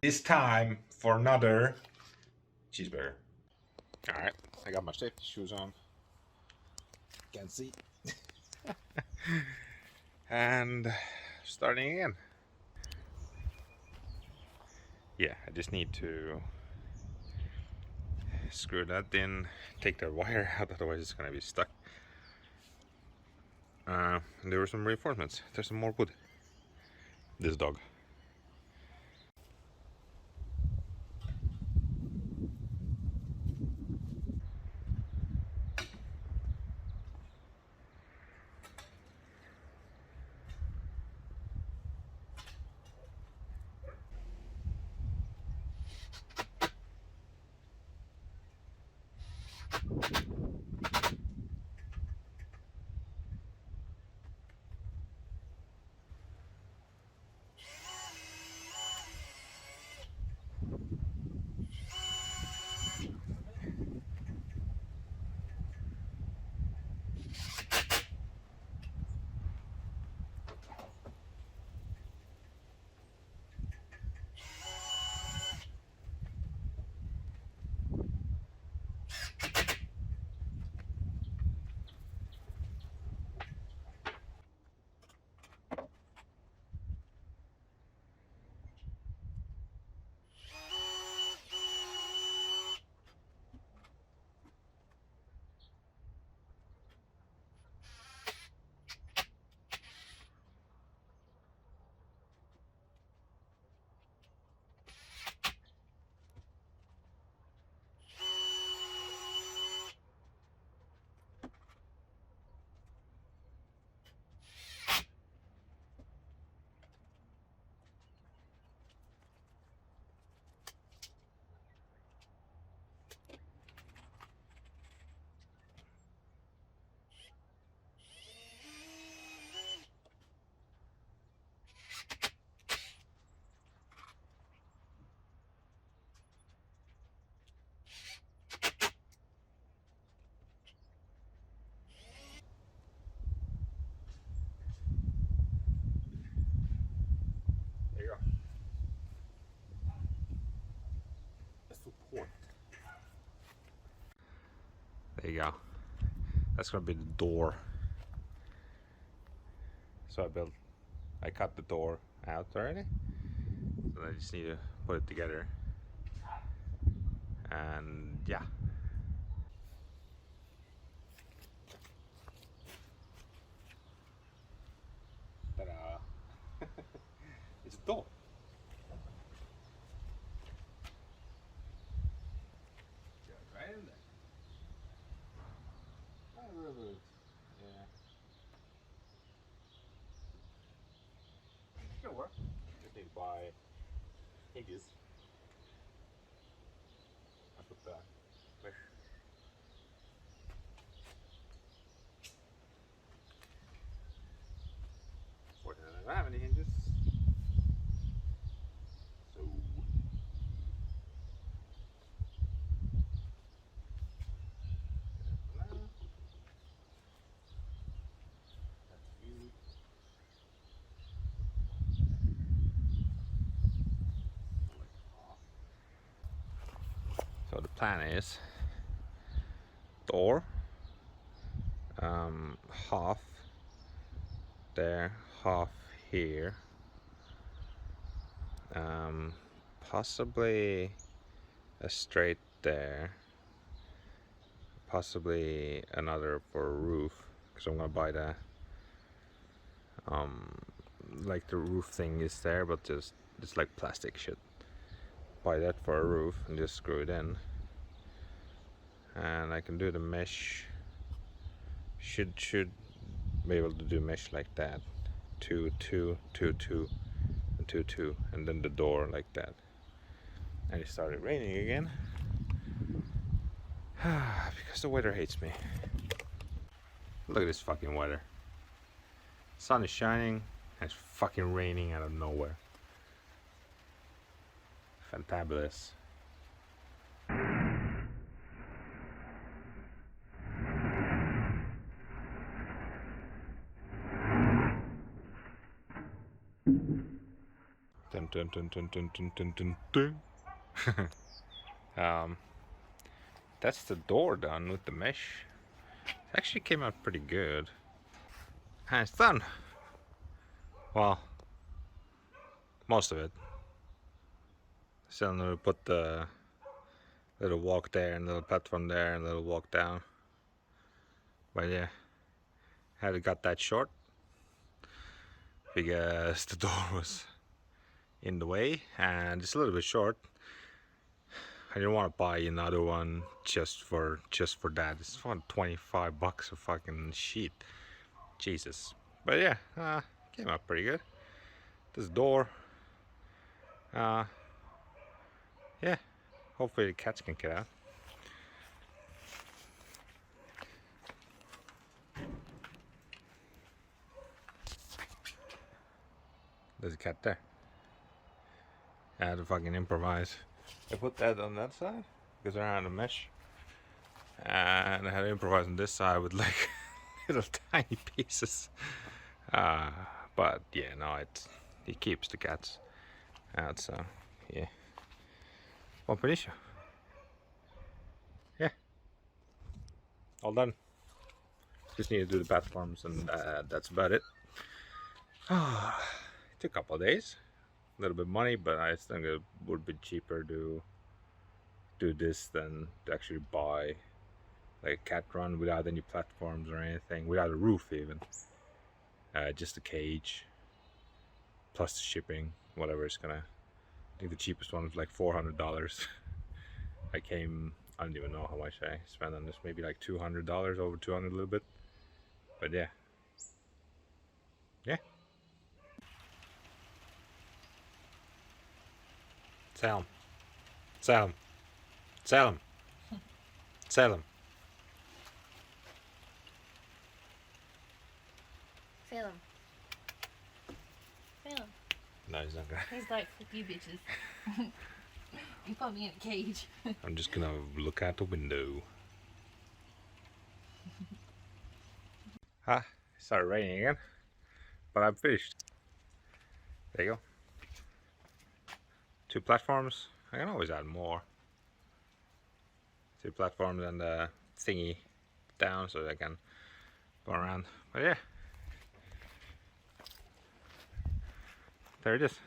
It's time for another cheeseburger. Alright, I got my safety shoes on. Can't see. And starting again. Yeah, I just need to screw that in, take the wire out, otherwise it's gonna be stuck. There were some reinforcements. There's some more wood. This dog. There you go. Support. There you go. That's gonna be the door. So I cut the door out already. So I just need to put it together. And yeah. Ta-da. It's a door. Go right in there. A little bit. Yeah. Sure. Just need to buy hinges. I put the mesh. Fortunately, I don't have any hinges. So. So the plan is door, half there, half here, possibly a straight there, possibly another for a roof, because I'm gonna buy the like the roof thing is there, but just it's like plastic shit. Buy that for a roof and just screw it in, and I can do the mesh. Should be able to do mesh like that, 2 2 2 2 and 2 2, and then the door like that. And it started raining again because the weather hates me. Look at this fucking weather. Sun is shining and it's fucking raining out of nowhere. Fantabulous. Time Dun, dun, dun, dun, dun, dun, dun, dun. um, that's the door done with the mesh. It actually came out pretty good. And it's done. Well, most of it. So I'm gonna put the little walk there and little platform there and little walk down. But yeah, had it got that short because the door was in the way and it's a little bit short. I didn't want to buy another one just for that. It's $25 a fucking sheet. Jesus. But yeah, came out pretty good. This door, yeah, hopefully the cats can get out. There's a cat there. I had to fucking improvise. I put that on that side because they're on the mesh, and I had to improvise on this side with like little tiny pieces. But yeah, no, it keeps the cats out, so yeah. Buon finisce. Yeah, all done. Just need to do the platforms, and that's about it. It took a couple of days, a little bit of money, but I think it would be cheaper to do this than to actually buy like a cat run without any platforms or anything, without a roof even. Just a cage plus the shipping, whatever it's gonna. I think the cheapest one was like $400. I don't even know how much I spent on this. Maybe like $200, over 200 a little bit. But yeah, yeah. Sell 'em, sell 'em, sell 'em, sell 'em. Fail him. Fail him. No, he's not gonna. He's like, fuck you bitches. You put me in a cage. I'm just gonna look out the window. It started raining again, but I'm finished. There you go. 2 platforms. I can always add more. 2 platforms and the thingy down so that I can go around. But yeah, there it is.